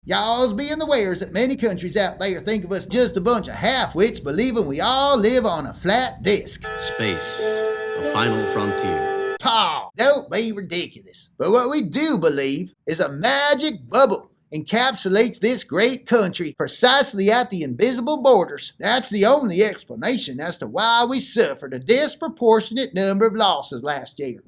Y'all's being the wares that many countries out there think of us just a bunch of half-wits believing we all live on a flat disk. Space, the final frontier. Paw, don't be ridiculous. But what we do believe is a magic bubble encapsulates this great country precisely at the invisible borders. That's the only explanation as to why we suffered a disproportionate number of losses last year.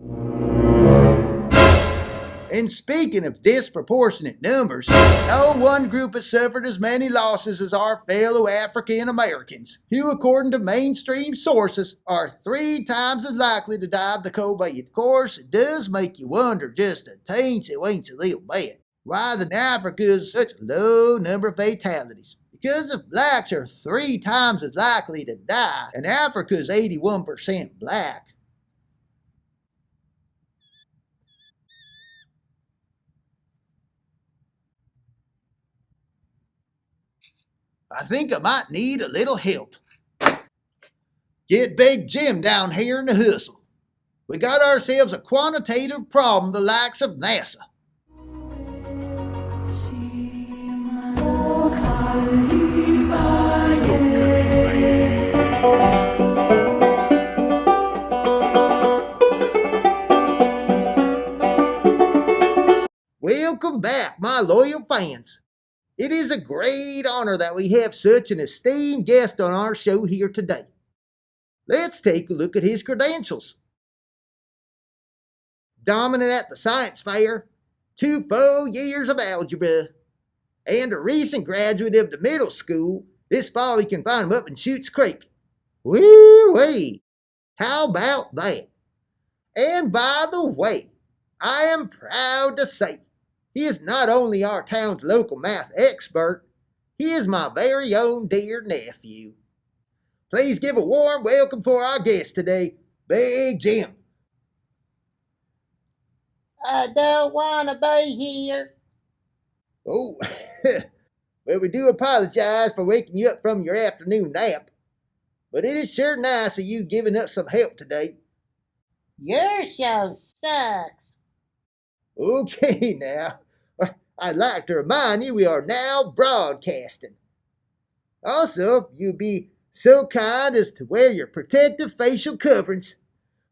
And speaking of disproportionate numbers, no one group has suffered as many losses as our fellow African Americans, who, according to mainstream sources, are 3 times as likely to die of the COVID. Of course, it does make you wonder just a teensy-weensy little bit why in Africa is such a low number of fatalities. Because if blacks are 3 times as likely to die, and Africa is 81% black, I think I might need a little help. Get Big Jim down here in the hustle. We got ourselves a quantitative problem the likes of NASA. Welcome back, my loyal fans. It is a great honor that we have such an esteemed guest on our show here today. Let's take a look at his credentials. Dominant at the science fair, 2 full years of algebra, and a recent graduate of the middle school. This fall you can find him up in Chutes Creek. Woo-wee! How about that? And by the way, I am proud to say, he is not only our town's local math expert, he is my very own dear nephew. Please give a warm welcome for our guest today, Big Jim. I don't want to be here. Oh, well, we do apologize for waking you up from your afternoon nap, but it is sure nice of you giving us some help today. Your show sucks. Okay, now. I'd like to remind you we are now broadcasting. Also, if you'd be so kind as to wear your protective facial coverings,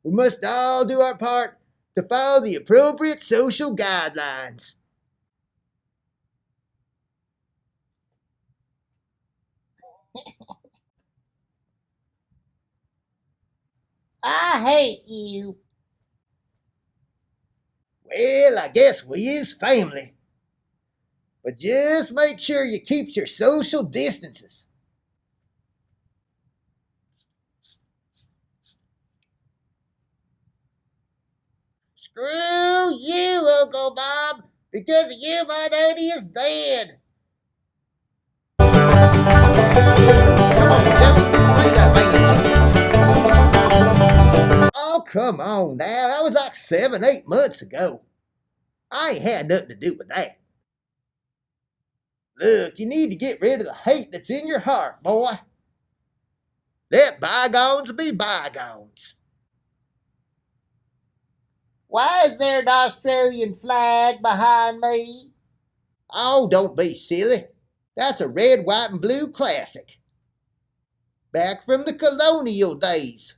we must all do our part to follow the appropriate social guidelines. I hate you. Well, I guess we is family. But just make sure you keep your social distances. Screw you, Uncle Bob. Because of you, my daddy is dead. Come on, Jim. Play that band. Oh, come on now. That was like 7, 8 months ago. I ain't had nothing to do with that. Look, you need to get rid of the hate that's in your heart, boy. Let bygones be bygones. Why is there an Australian flag behind me? Oh, don't be silly. That's a red, white, and blue classic. Back from the colonial days.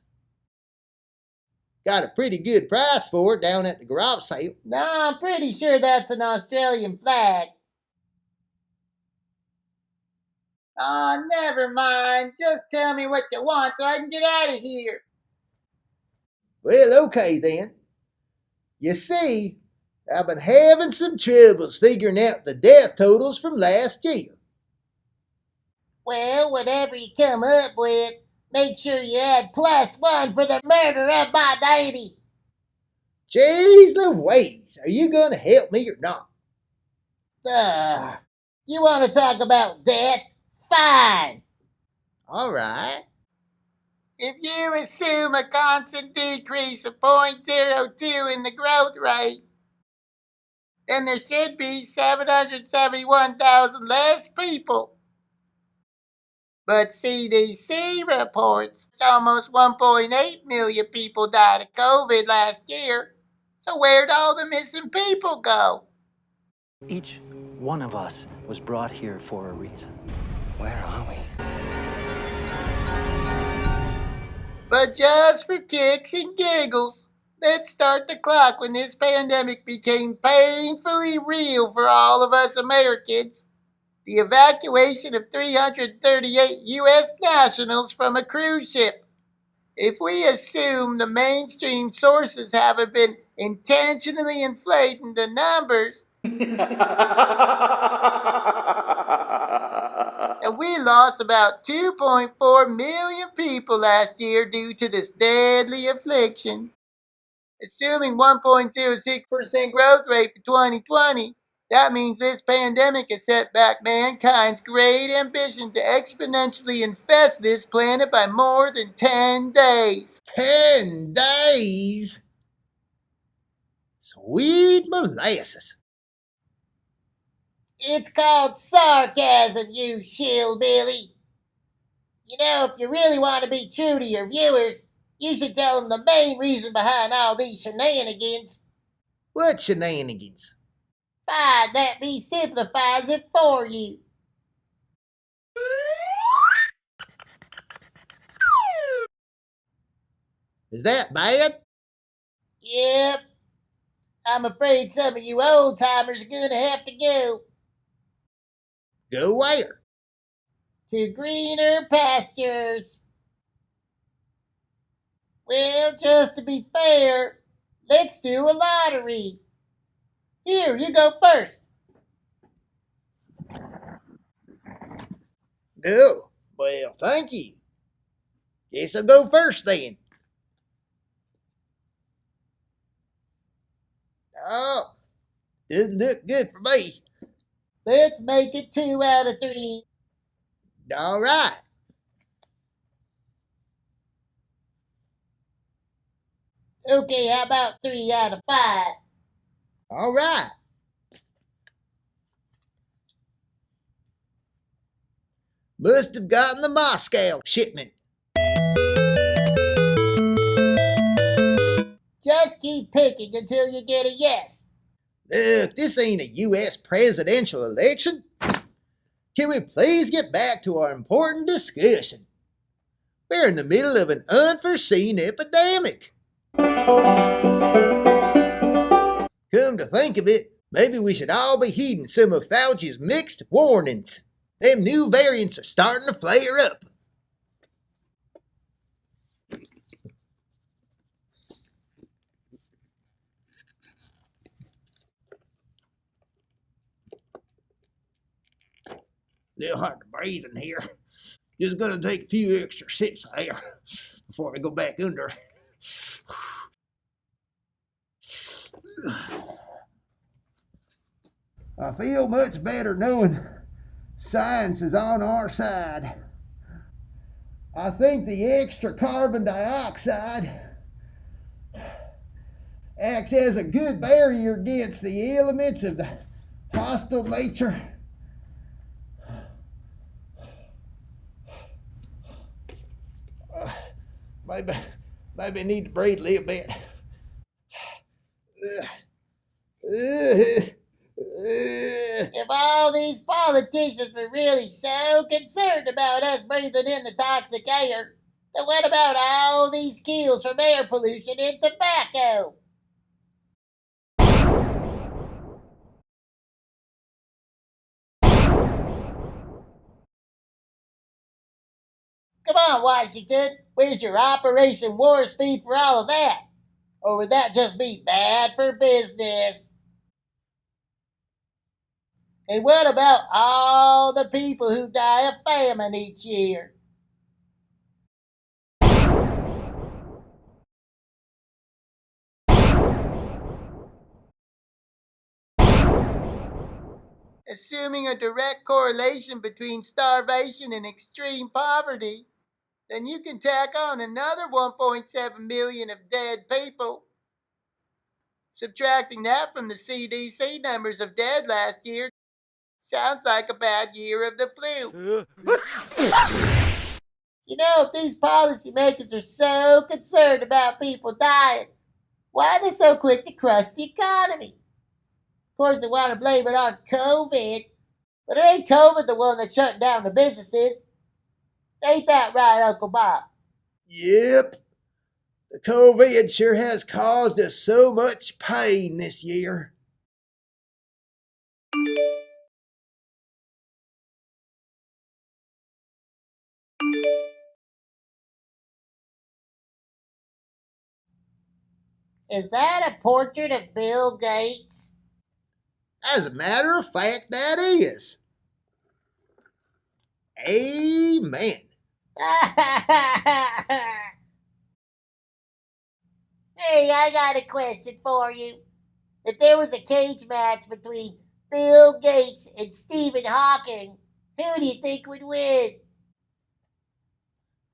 Got a pretty good price for it down at the garage sale. No, I'm pretty sure that's an Australian flag. Oh, never mind. Just tell me what you want so I can get out of here. Well, okay then. You see, I've been having some troubles figuring out the death totals from last year. Well, whatever you come up with, make sure you add +1 for the murder of my daddy. Jeez Louise, are you going to help me or not? You want to talk about death? Fine. All right. If you assume a constant decrease of 0.02 in the growth rate, then there should be 771,000 less people. But CDC reports almost 1.8 million people died of COVID last year. So where'd all the missing people go? Each one of us was brought here for a reason. Where are we? But just for kicks and giggles, let's start the clock when this pandemic became painfully real for all of us Americans. The evacuation of 338 U.S. nationals from a cruise ship. If we assume the mainstream sources haven't been intentionally inflating the numbers, and we lost about 2.4 million people last year due to this deadly affliction. Assuming 1.06% growth rate for 2020, that means this pandemic has set back mankind's great ambition to exponentially infest this planet by more than 10 days. 10 days? Sweet molasses. It's called sarcasm, you shillbilly. You know, if you really want to be true to your viewers, you should tell them the main reason behind all these shenanigans. What shenanigans? Fine, let me simplifies it for you. Is that bad? Yep. I'm afraid some of you old-timers are gonna have to go. Go where? To greener pastures. Well, just to be fair, let's do a lottery. Here, you go first. Oh, well, thank you. Guess I'll go first then. Oh, doesn't look good for me. Let's make it 2 out of 3. All right. Okay, how about 3 out of 5? All right. Must have gotten the Moscow shipment. Just keep picking until you get a yes. Look, this ain't a U.S. presidential election. Can we please get back to our important discussion? We're in the middle of an unforeseen epidemic. Come to think of it, maybe we should all be heeding some of Fauci's mixed warnings. Them new variants are starting to flare up. A little hard to breathe in here. Just gonna take a few extra sips of air before I go back under. I feel much better knowing science is on our side. I think the extra carbon dioxide acts as a good barrier against the elements of the hostile nature. Maybe I need to breathe a little bit. If all these politicians were really so concerned about us breathing in the toxic air, then what about all these kills from air pollution and tobacco? Come on, Washington, where's your Operation Warp Speed for all of that? Or would that just be bad for business? And what about all the people who die of famine each year? Assuming a direct correlation between starvation and extreme poverty, then you can tack on another 1.7 million of dead people. Subtracting that from the CDC numbers of dead last year sounds like a bad year of the flu. You know, if these policymakers are so concerned about people dying, why are they so quick to crush the economy? course, they want to blame it on COVID. But it ain't COVID the one that's shutting down the businesses. Ain't that right, Uncle Bob? Yep, the COVID sure has caused us so much pain this year. Is that a portrait of Bill Gates? As a matter of fact, that is. Amen. Hey, I got a question for you. If there was a cage match between Bill Gates and Stephen Hawking, who do you think would win?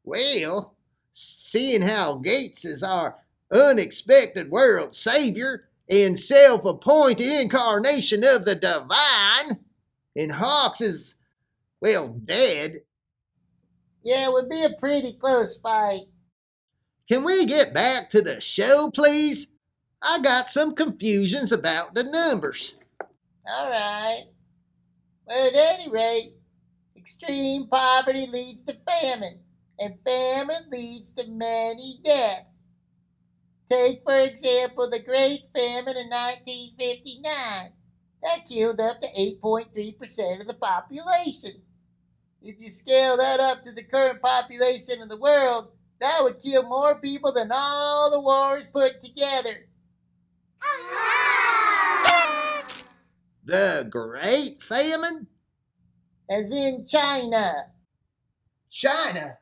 Well, seeing how Gates is our unexpected world savior and self-appointed incarnation of the divine, and Hawks is, well, dead, Yeah, it would be a pretty close fight. can we get back to the show, please? I got some confusions about the numbers. All right. Well, at any rate, extreme poverty leads to famine, and famine leads to many deaths. Take, for example, the Great Famine in 1959. That killed up to 8.3% of the population. If you scale that up to the current population of the world, that would kill more people than all the wars put together. The Great Famine? As in China. China?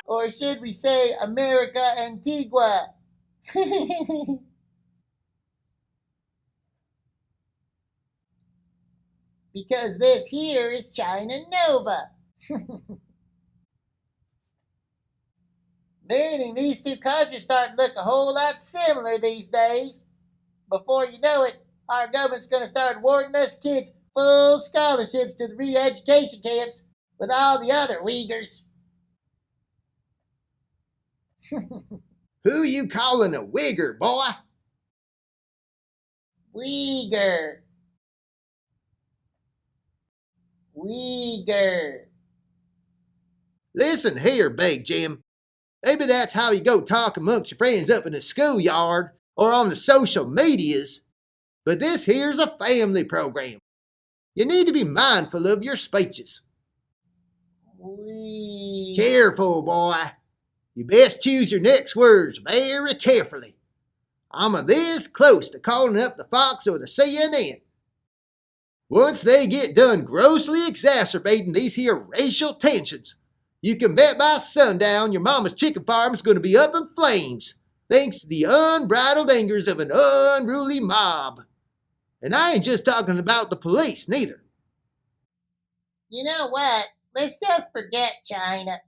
Or should we say America Antigua? Because this here is China Nova. Meaning these two countries start to look a whole lot similar these days. Before you know it, our government's going to start awarding us kids full scholarships to the re-education camps with all the other Uyghurs. Who you calling a Wigger, boy? Uyghur. Uyghur. Listen here, Big Jim. Maybe that's how you go talk amongst your friends up in the schoolyard or on the social medias, but this here's a family program. You need to be mindful of your speeches. Careful, boy. You best choose your next words very carefully. I'm a this close to calling up the Fox or the CNN. Once they get done grossly exacerbating these here racial tensions, you can bet by sundown your mama's chicken farm's going to be up in flames, thanks to the unbridled angers of an unruly mob. And I ain't just talking about the police, neither. You know what? Let's just forget China.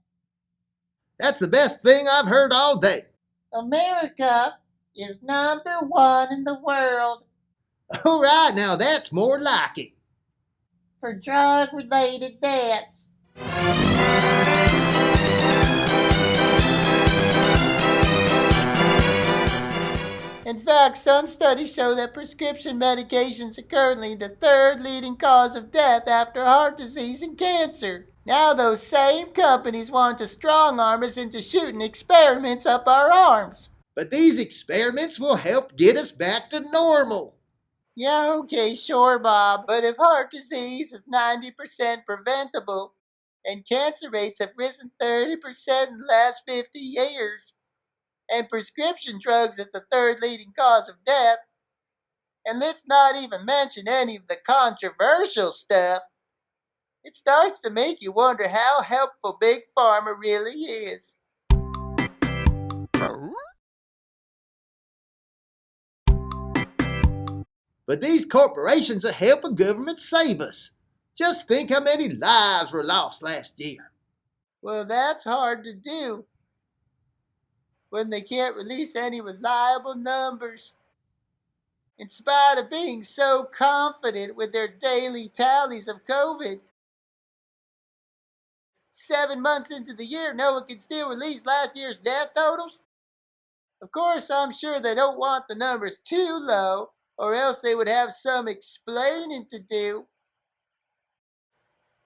That's the best thing I've heard all day. America is #1 in the world All right, now that's more like it. for drug-related deaths. In fact, some studies show that prescription medications are currently the third leading cause of death after heart disease and cancer. Now those same companies want to strong-arm us into shooting experiments up our arms. But these experiments will help get us back to normal. Yeah, okay, sure, Bob. But if heart disease is 90% preventable, and cancer rates have risen 30% in the last 50 years, and prescription drugs is the third leading cause of death, and let's not even mention any of the controversial stuff, it starts to make you wonder how helpful Big Pharma really is. But these corporations are helping governments save us. Just think how many lives were lost last year. Well, that's hard to do when they can't release any reliable numbers. In spite of being so confident with their daily tallies of COVID, 7 months into the year, no one can still release last year's death totals? Of course, I'm sure they don't want the numbers too low, or else they would have some explaining to do.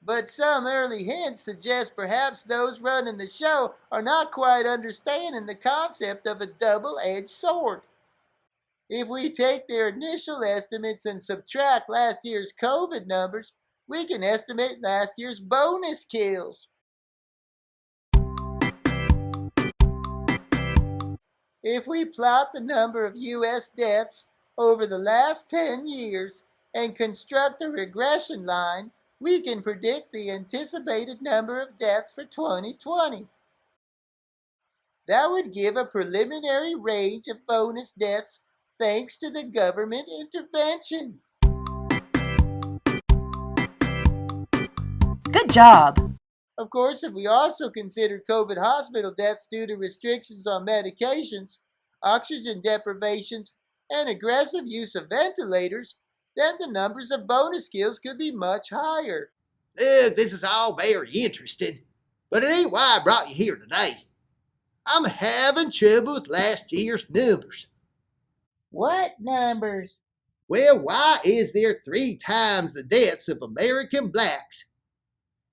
But some early hints suggest perhaps those running the show are not quite understanding the concept of a double-edged sword. If we take their initial estimates and subtract last year's COVID numbers, we can estimate last year's bonus kills. If we plot the number of U.S. deaths over the last 10 years and construct a regression line, we can predict the anticipated number of deaths for 2020. That would give a preliminary range of bonus deaths thanks to the government intervention. Good job. Of course, if we also consider COVID hospital deaths due to restrictions on medications, oxygen deprivations, and aggressive use of ventilators, then the numbers of bonus kills could be much higher. Look, this is all very interesting, but it ain't why I brought you here today. I'm having trouble with last year's numbers. What numbers? Well, why is there 3 times the deaths of American blacks?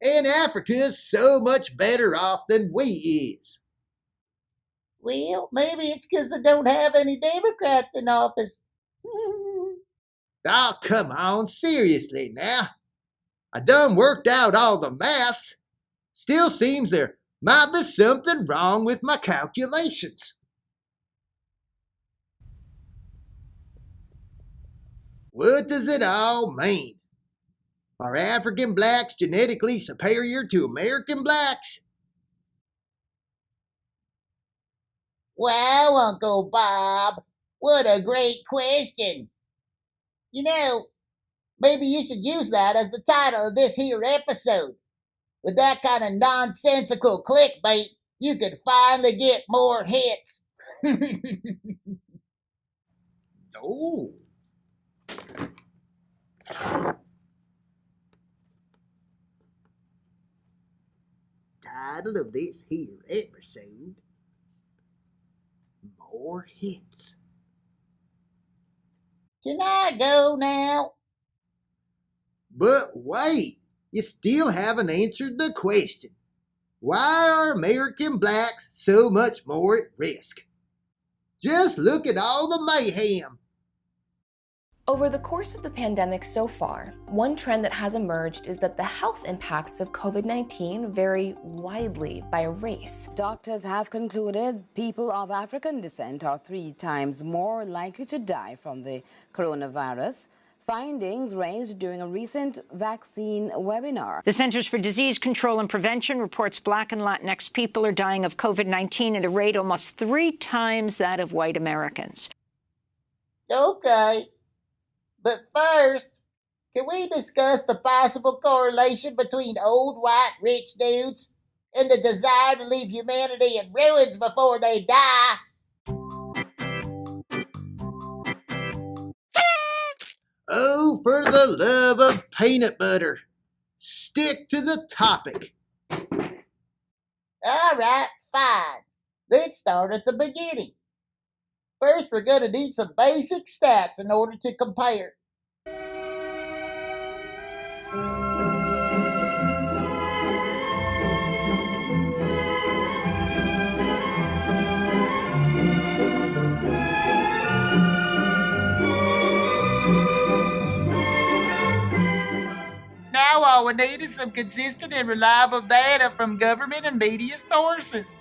And Africa's so much better off than we is. Well, maybe it's because they don't have any Democrats in office. Oh, come on, seriously now. I done worked out all the maths. Still seems there might be something wrong with my calculations. What does it all mean? Are African blacks genetically superior to American blacks? Wow, Uncle Bob, what a great question. You know, maybe you should use that as the title of this here episode. With that kind of nonsensical clickbait, you could finally get more hits. Oh. Title of this here episode: More Hits. Can I go now? But wait, you still haven't answered the question. Why are American blacks so much more at risk? Just look at all the mayhem. Over the course of the pandemic so far, one trend that has emerged is that the health impacts of COVID-19 vary widely by race. Doctors have concluded people of African descent are 3 times more likely to die from the coronavirus. Findings raised during a recent vaccine webinar. The Centers for Disease Control and Prevention reports Black and Latinx people are dying of COVID-19 at a rate almost 3 times that of white Americans. Okay. But first, can we discuss the possible correlation between old white rich dudes and the desire to leave humanity in ruins before they die? Oh, for the love of peanut butter. Stick to the topic. All right, fine. Let's start at the beginning. First, we're going to need some basic stats in order to compare. Now all we need is some consistent and reliable data from government and media sources.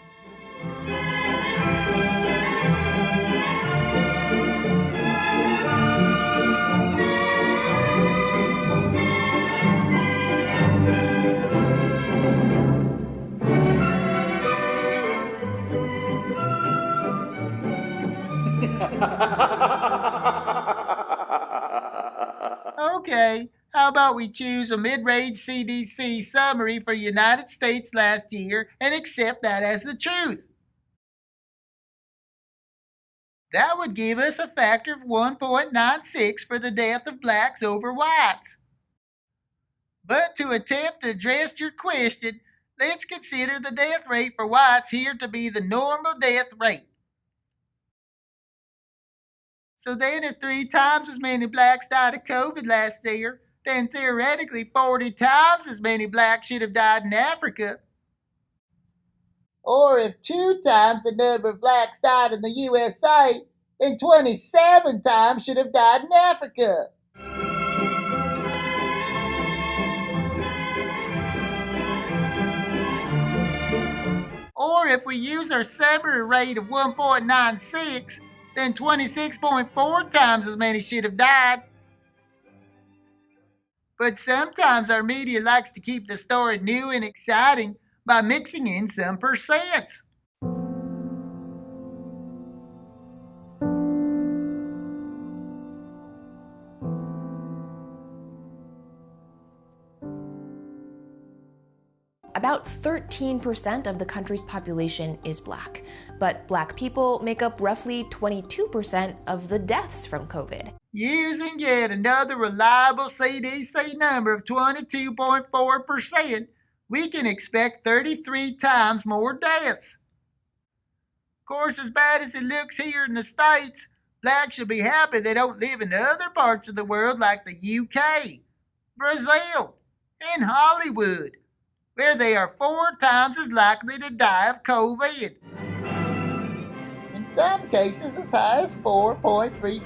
Okay, how about we choose a mid-range CDC summary for United States last year and accept that as the truth? That would give us a factor of 1.96 for the death of blacks over whites. But to attempt to address your question, let's consider the death rate for whites here to be the normal death rate. So then if 3 times as many blacks died of COVID last year, then theoretically 40 times as many blacks should have died in Africa. Or if 2 times the number of blacks died in the USA, then 27 times should have died in Africa. Or if we use our summary rate of 1.96, then 26.4 times as many should have died. But sometimes our media likes to keep the story new and exciting by mixing in some percents. About 13% of the country's population is black, but black people make up roughly 22% of the deaths from COVID. Using yet another reliable CDC number of 22.4%, we can expect 33 times more deaths. Of course, as bad as it looks here in the States, blacks should be happy they don't live in other parts of the world like the UK, Brazil, and Hollywood, where they are 4 times as likely to die of COVID. In some cases, as high as 4.3.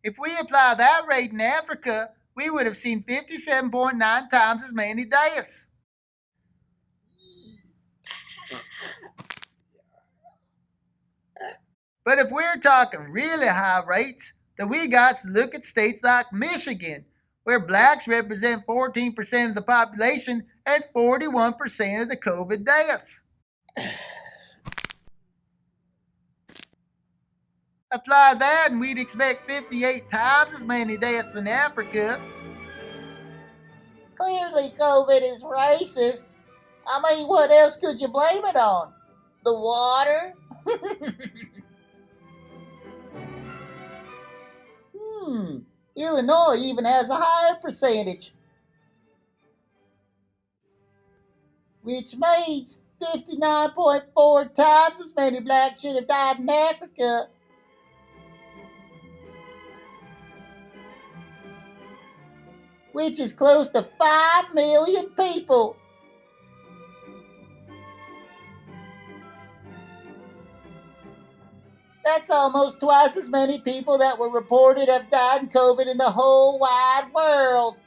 If we apply that rate in Africa, we would have seen 57.9 times as many deaths. But if we're talking really high rates, then we got to look at states like Michigan, where blacks represent 14% of the population and 41% of the COVID deaths. Apply that and we'd expect 58 times as many deaths in Africa. Clearly COVID is racist. I mean, what else could you blame it on? The water? Illinois even has a higher percentage. Which means 59.4 times as many blacks should have died in Africa. Which is close to 5 million people. That's almost twice as many people that were reported have died in COVID in the whole wide world.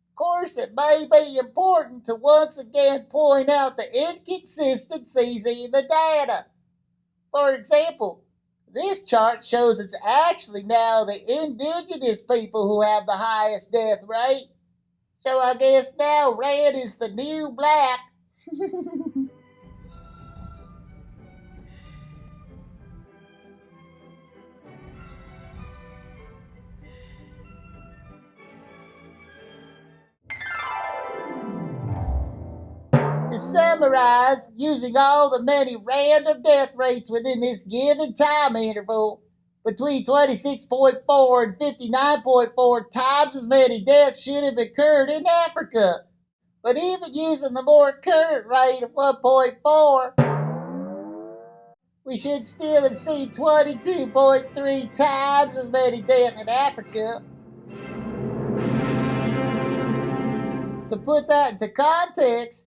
Of course, it may be important to once again point out the inconsistencies in the data. For example, this chart shows it's actually now the indigenous people who have the highest death rate. So I guess now red is the new black. To summarize, using all the many random death rates within this given time interval, between 26.4 and 59.4 times as many deaths should have occurred in Africa. But even using the more current rate of 1.4, we should still have seen 22.3 times as many deaths in Africa. To put that into context,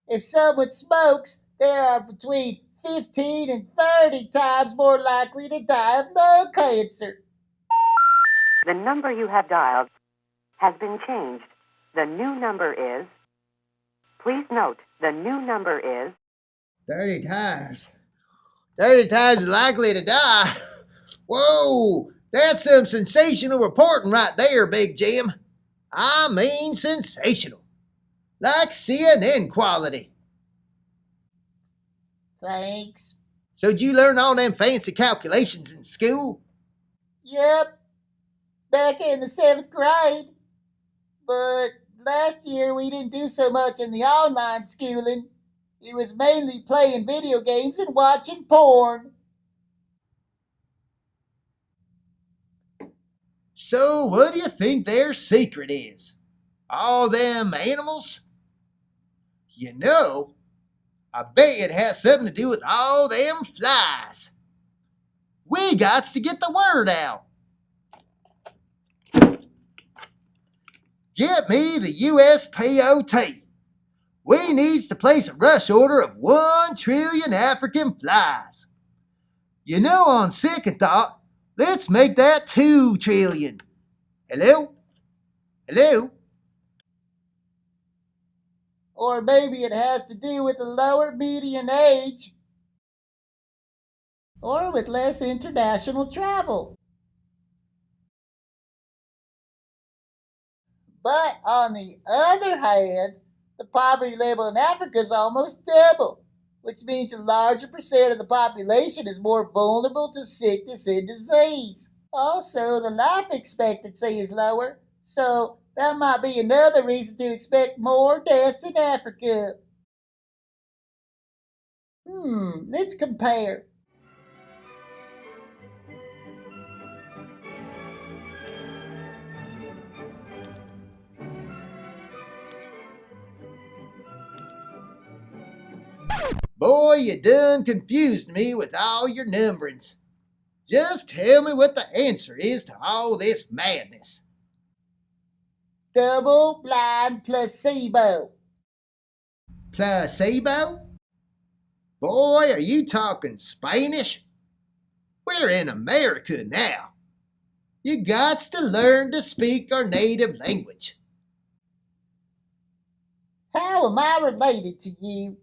if someone smokes, they are between 15 and 30 times more likely to die of lung cancer. The number you have dialed has been changed. The new number is... Please note, the new number is... 30 times. 30 times likely to die? Whoa, that's some sensational reporting right there, Big Jim. I mean sensational. Like CNN quality. Thanks. So did you learn all them fancy calculations in school? Yep. Back in the 7th grade. But last year we didn't do so much in the online schooling. It was mainly playing video games and watching porn. So what do you think their secret is? All them animals? You know, I bet it has something to do with all them flies. We got to get the word out. Get me the USPOT. We needs to place a rush order of 1 trillion African flies. You know, on second thought, let's make that 2 trillion. Hello? Hello? Or maybe it has to do with the lower median age. Or with less international travel. But on the other hand, the poverty level in Africa is almost double, which means a larger percent of the population is more vulnerable to sickness and disease. Also, the life expectancy is lower, so that might be another reason to expect more deaths in Africa. Let's compare. Boy, you done confused me with all your numberings. Just tell me what the answer is to all this madness. Double-blind placebo. Placebo? Boy, are you talking Spanish? We're in America now. You gots to learn to speak our native language. How am I related to you?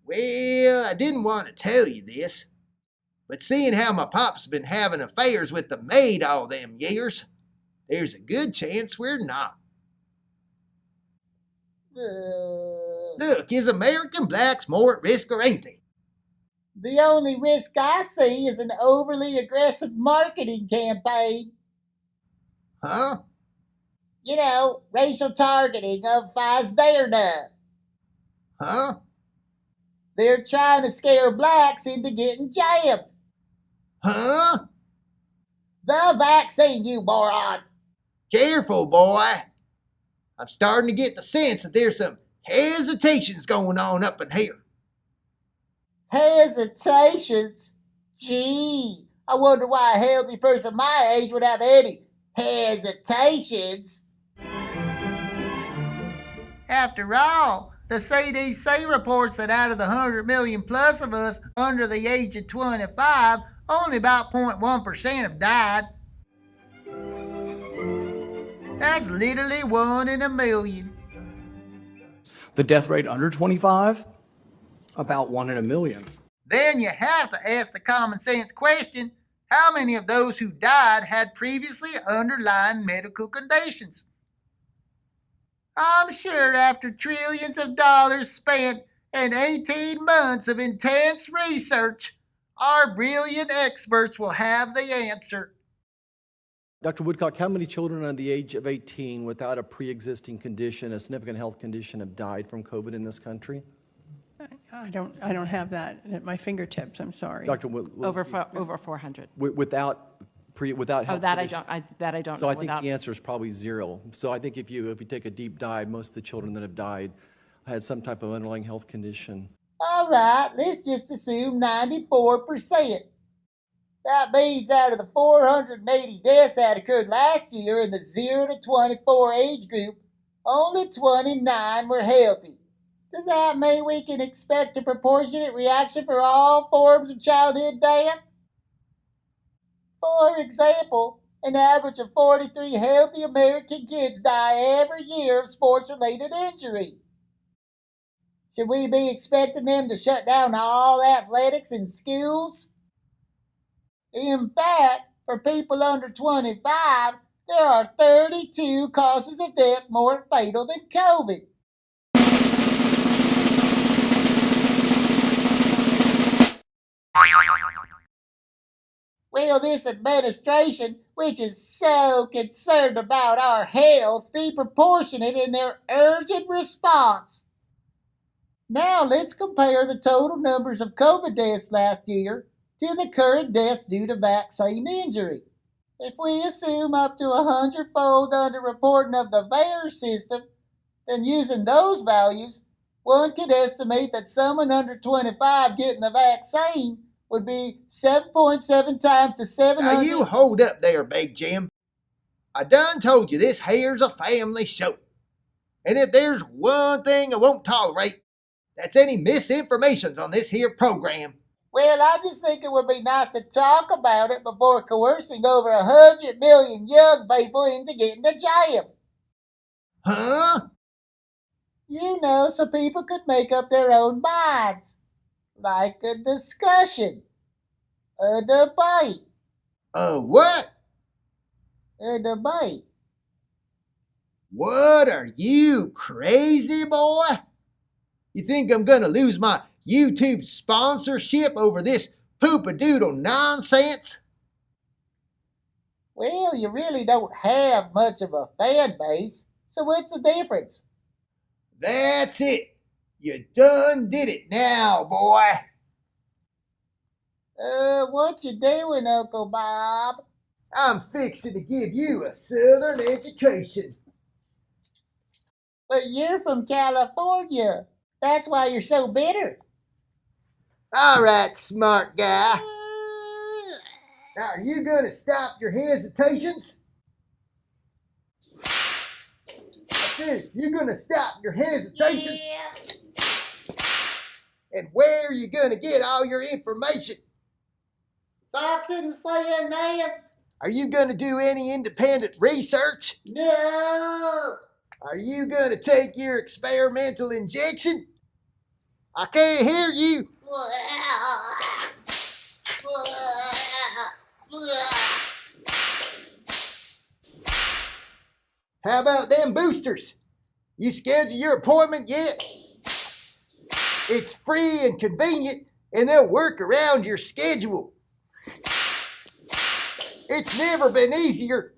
Well, I didn't want to tell you this, but seeing how my pop's been having affairs with the maid all them years, there's a good chance we're not. Look, is American blacks more at risk or ain't they? The only risk I see is an overly aggressive marketing campaign. Huh? You know, racial targeting of Pfizer. Huh? They're trying to scare blacks into getting jabbed. Huh? The vaccine, you moron. Careful, boy. I'm starting to get the sense that there's some hesitations going on up in here. Hesitations? Gee, I wonder why a healthy person my age would have any hesitations. After all, the CDC reports that out of the 100 million plus of us under the age of 25, only about 0.1% have died. That's literally 1 in a million. The death rate under 25, about 1 in a million. Then you have to ask the common sense question, how many of those who died had previously underlying medical conditions? I'm sure after trillions of dollars spent and 18 months of intense research, our brilliant experts will have the answer. Dr. Woodcock, how many children under the age of 18 without a pre-existing condition, a significant health condition, have died from COVID in this country? I don't have that at my fingertips. I'm sorry. Dr. Over 400. Without health that condition. I don't So know. I think the answer is probably 0. So I think if you take a deep dive, most of the children that have died had some type of underlying health condition. All right, let's just assume 94%. That means out of the 480 deaths that occurred last year in the 0 to 24 age group, only 29 were healthy. Does that mean we can expect a proportionate reaction for all forms of childhood death? For example, an average of 43 healthy American kids die every year of sports-related injury. Should we be expecting them to shut down all athletics in schools? In fact, for people under 25, there are 32 causes of death more fatal than COVID. Will this administration, which is so concerned about our health, be proportionate in their urgent response? Now let's compare the total numbers of COVID deaths last year to the current deaths due to vaccine injury. If we assume up to 100-fold underreporting of the VAERS system, then using those values, one could estimate that someone under 25 getting the vaccine would be 7.7 times to 700. Now you hold up there, Big Jim. I done told you this here's a family show. And if there's one thing I won't tolerate, that's any misinformations on this here program. Well, I just think it would be nice to talk about it before coercing over 100 million young people into getting the jab. Huh? You know, so people could make up their own minds. Like a discussion. A debate. A what? A debate. What are you, crazy boy? You think I'm gonna lose my YouTube sponsorship over this poopadoodle nonsense? Well, you really don't have much of a fan base, so what's the difference? That's it. You done did it now, boy. What you doing, Uncle Bob? I'm fixing to give you a Southern education. But you're from California. That's why you're so bitter. All right, smart guy. Now, are you going to stop your hesitations? I said, you going to stop your hesitations? Yeah. And where are you going to get all your information? Fox in the CNN. Are you going to do any independent research? No. Are you going to take your experimental injection? I can't hear you. How about them boosters? You scheduled your appointment yet? It's free and convenient, and they'll work around your schedule. It's never been easier.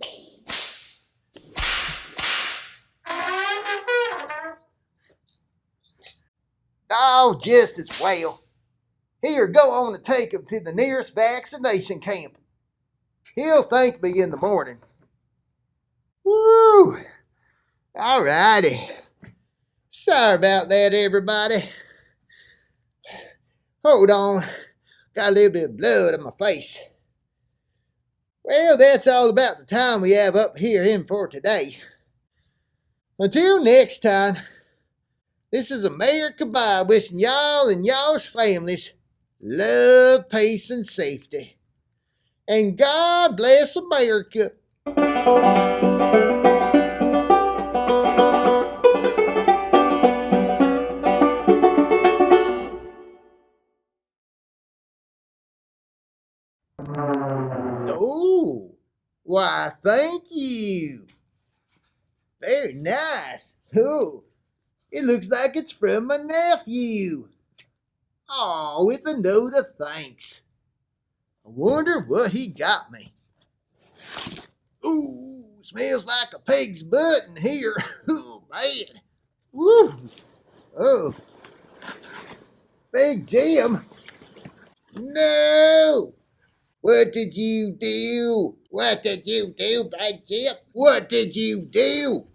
Oh, just as well. Here, go on and take him to the nearest vaccination camp. He'll thank me in the morning. Woo! All righty. Sorry about that, everybody. Hold on. Got a little bit of blood on my face. Well, that's all about the time we have up here in for today. Until next time, this is Amerirca Bob wishing y'all and y'all's families love, peace, and safety. And God bless America. Oh, why, thank you. Very nice. Oh, it looks like it's from my nephew. Oh, with a note of thanks. I wonder what he got me. Ooh, smells like a pig's butt in here. Oh, man. Woo. Oh. Big Jim. No. What did you do? What did you do, Big Jim? What did you do?